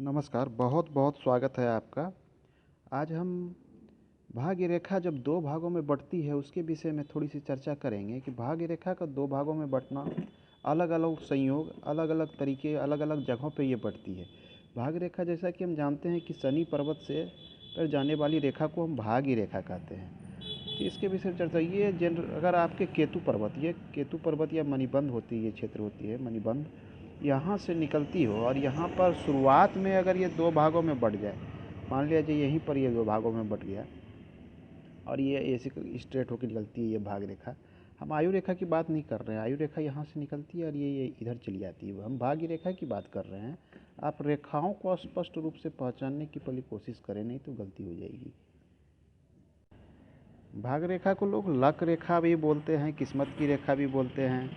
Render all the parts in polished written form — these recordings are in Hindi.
नमस्कार, बहुत बहुत स्वागत है आपका। आज हम भाग्य रेखा जब दो भागों में बँटती है उसके विषय में थोड़ी सी चर्चा करेंगे कि भाग्य रेखा का दो भागों में बँटना अलग अलग संयोग, अलग अलग तरीके, अलग अलग जगहों पे ये बँटती है। भाग्य रेखा जैसा कि हम जानते हैं कि शनि पर्वत से पर जाने वाली रेखा को हम भाग्य रेखा कहते हैं। तो इसके विषय में चर्चा ये अगर आपके केतु पर्वत या मणिबंध होती है, ये क्षेत्र होती है मणिबंध, यहाँ से निकलती हो और यहाँ पर शुरुआत में अगर ये दो भागों में बँट जाए, मान लिया जाए यहीं पर ये दो भागों में बँट गया और ये ऐसे स्ट्रेट होकर निकलती है ये भाग रेखा। हम आयु रेखा की बात नहीं कर रहे हैं, आयु रेखा यहाँ से निकलती है और ये इधर चली जाती है। हम भाग्य रेखा की बात कर रहे हैं। आप रेखाओं को स्पष्ट रूप से पहचानने की पहले कोशिश करें, नहीं तो गलती हो जाएगी। भाग्य रेखा को लोग लक रेखा भी बोलते हैं, किस्मत की रेखा भी बोलते हैं,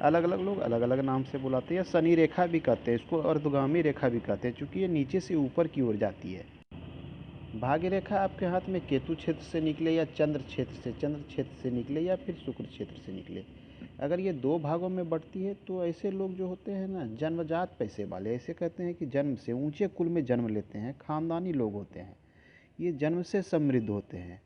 अलग अलग लोग अलग अलग नाम से बुलाते हैं। या शनि रेखा भी कहते हैं इसको, अर्धगामी रेखा भी कहते हैं, चूँकि ये नीचे से ऊपर की ओर जाती है। भाग्य रेखा आपके हाथ में केतु क्षेत्र से निकले या चंद्र क्षेत्र से निकले या फिर शुक्र क्षेत्र से निकले, अगर ये दो भागों में बढ़ती है तो ऐसे लोग जो होते हैं ना, जन्मजात पैसे वाले, ऐसे कहते हैं कि जन्म से ऊंचे कुल में जन्म लेते हैं, खानदानी लोग होते हैं, ये जन्म से समृद्ध होते हैं,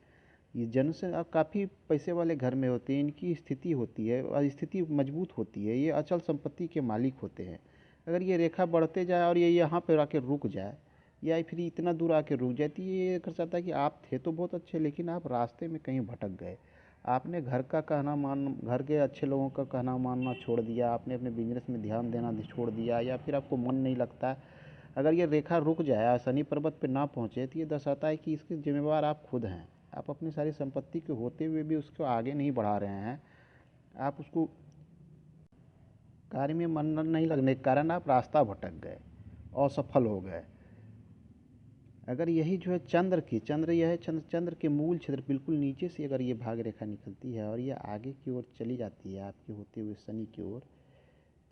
ये जन्म से काफ़ी पैसे वाले घर में होते हैं, इनकी स्थिति होती है और स्थिति मजबूत होती है, ये अचल संपत्ति के मालिक होते हैं। अगर ये रेखा बढ़ते जाए और ये यहाँ पर आके रुक जाए या फिर इतना दूर आके रुक जाए तो ये कर सकता है कि आप थे तो बहुत अच्छे, लेकिन आप रास्ते में कहीं भटक गए। आपने घर के अच्छे लोगों का कहना मानना छोड़ दिया, आपने अपने बिजनेस में ध्यान देना छोड़ दिया, या फिर आपको मन नहीं लगता। अगर ये रेखा रुक जाए और शनि पर्वत पे ना पहुँचे तो ये दर्शाता है कि इसके जिम्मेवार आप खुद हैं। आप अपनी सारी संपत्ति के होते हुए भी उसको आगे नहीं बढ़ा रहे हैं। आप उसको कार्य में मन नहीं लगने के कारण आप रास्ता भटक गए, असफल हो गए। अगर यही जो है चंद्र के मूल क्षेत्र बिल्कुल नीचे से अगर ये भाग रेखा निकलती है और ये आगे की ओर चली जाती है आपके होते हुए शनि की ओर,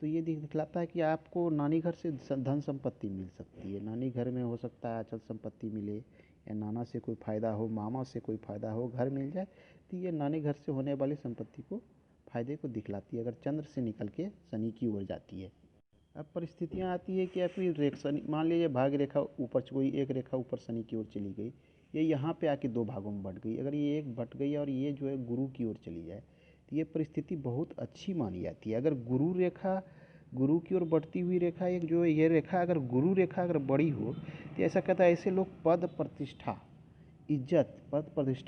तो ये दिखलाता है कि आपको नानी घर से धन संपत्ति मिल सकती है। नानी घर में हो सकता है अचल संपत्ति मिले, या नाना से कोई फ़ायदा हो, मामा से कोई फ़ायदा हो, घर मिल जाए, तो ये नानी घर से होने वाली संपत्ति को फ़ायदे को दिखलाती है अगर चंद्र से निकल के शनि की ओर जाती है। अब परिस्थितियाँ आती है कि या फिर शनि, मान लीजिए भाग्य रेखा ऊपर, कोई एक रेखा ऊपर शनि की ओर चली गई, ये यहाँ पे आके दो भागों में बँट गई। अगर ये एक बँट गई और ये जो है गुरु की ओर चली जाए तो ये परिस्थिति बहुत अच्छी मानी जाती है। अगर गुरु की ओर बढ़ती हुई रेखा, एक जो ये रेखा अगर गुरु रेखा अगर बड़ी हो तो ऐसा कहता है ऐसे लोग पद प्रतिष्ठा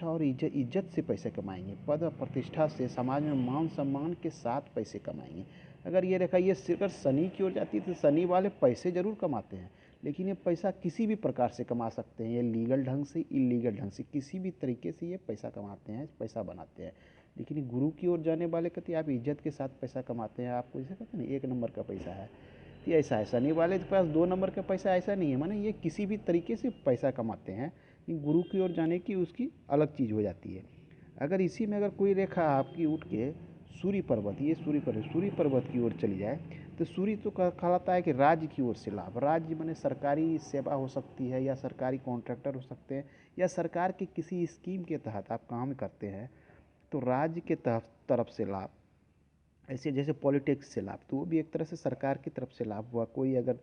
और इज्जत से पैसे कमाएंगे, पद और प्रतिष्ठा से समाज में मान सम्मान के साथ पैसे कमाएंगे। अगर ये रेखा ये अगर शनि की ओर जाती है तो शनि वाले पैसे ज़रूर कमाते हैं, लेकिन ये पैसा किसी भी प्रकार से कमा सकते हैं। ये लीगल ढंग से, इलीगल ढंग से, किसी भी तरीके से ये पैसा कमाते हैं, पैसा बनाते हैं। लेकिन गुरु की ओर जाने वाले कहते हैं आप इज्जत के साथ पैसा कमाते हैं, आपको जैसे कहते हैं ना एक नंबर का पैसा है, तो ऐसा है। शनि वाले के पास दो नंबर का पैसा ऐसा नहीं है, माने ये किसी भी तरीके से पैसा कमाते हैं। गुरु की ओर जाने की उसकी अलग चीज़ हो जाती है। अगर इसी में अगर कोई रेखा आपकी उठ के सूर्य पर्वत की ओर चली जाए तो सूर्य तो कहलाता है कि राज्य की ओर से लाभ। राज्य माने सरकारी सेवा हो सकती है, या सरकारी कॉन्ट्रैक्टर हो सकते हैं, या सरकार की किसी स्कीम के तहत आप काम करते हैं तो राज्य के तरफ से लाभ। ऐसे जैसे पॉलिटिक्स से लाभ, तो वो भी एक तरह से सरकार की तरफ से लाभ हुआ। कोई अगर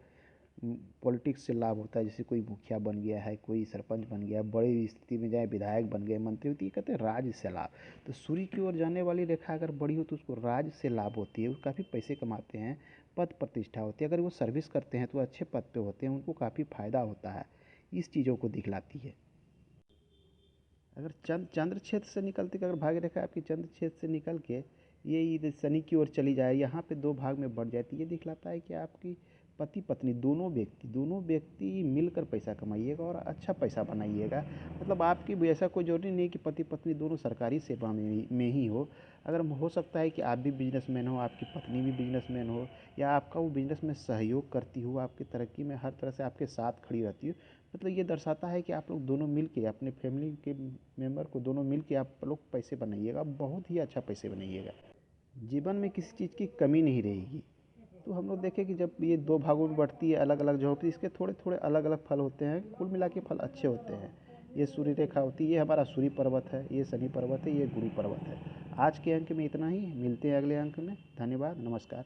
पॉलिटिक्स से लाभ होता है, जैसे कोई मुखिया बन गया है, कोई सरपंच बन गया, बड़ी स्थिति में जाए, विधायक बन गए, मंत्री होती है, कहते हैं राज्य से लाभ। तो सूर्य की ओर जाने वाली रेखा अगर बड़ी हो तो उसको राज्य से लाभ होती है, वो काफ़ी पैसे कमाते हैं, पद प्रतिष्ठा होती है। अगर वो सर्विस करते हैं तो अच्छे पद पे होते हैं, उनको काफ़ी फायदा होता है, इस चीज़ों को दिखलाती है। अगर चंद्र क्षेत्र से निकलती, अगर भाग्य रेखा आपकी चंद्र क्षेत्र से निकल के ये शनि की ओर चली जाए, यहाँ पे दो भाग में बढ़ जाती है, ये दिखलाता है कि आपकी पति पत्नी दोनों व्यक्ति मिलकर पैसा कमाइएगा और अच्छा पैसा बनाइएगा। मतलब आपकी ऐसा कोई जरूरी नहीं कि पति पत्नी दोनों सरकारी सेवा में ही हो। अगर हो सकता है कि आप भी बिजनेसमैन हो, आपकी पत्नी भी बिजनेसमैन हो, या आपका वो बिजनेस में सहयोग करती हो, आपकी तरक्की में हर तरह से आपके साथ खड़ी रहती हो। मतलब ये दर्शाता है कि आप लोग दोनों मिल के, अपने फैमिली के मेंबर को दोनों मिल के आप लोग पैसे बनाइएगा, बहुत ही अच्छा पैसे बनाइएगा। जीवन में किसी चीज़ की कमी नहीं रहेगी। तो हम लोग देखें कि जब ये दो भागों में बढ़ती है अलग अलग जगहों पर, इसके थोड़े थोड़े अलग अलग फल होते हैं, कुल मिला के फल अच्छे होते हैं। ये सूर्य रेखा होती है, ये हमारा सूर्य पर्वत है, ये शनि पर्वत है, ये गुरु पर्वत है। आज के अंक में इतना ही, मिलते हैं अगले अंक में। धन्यवाद, नमस्कार।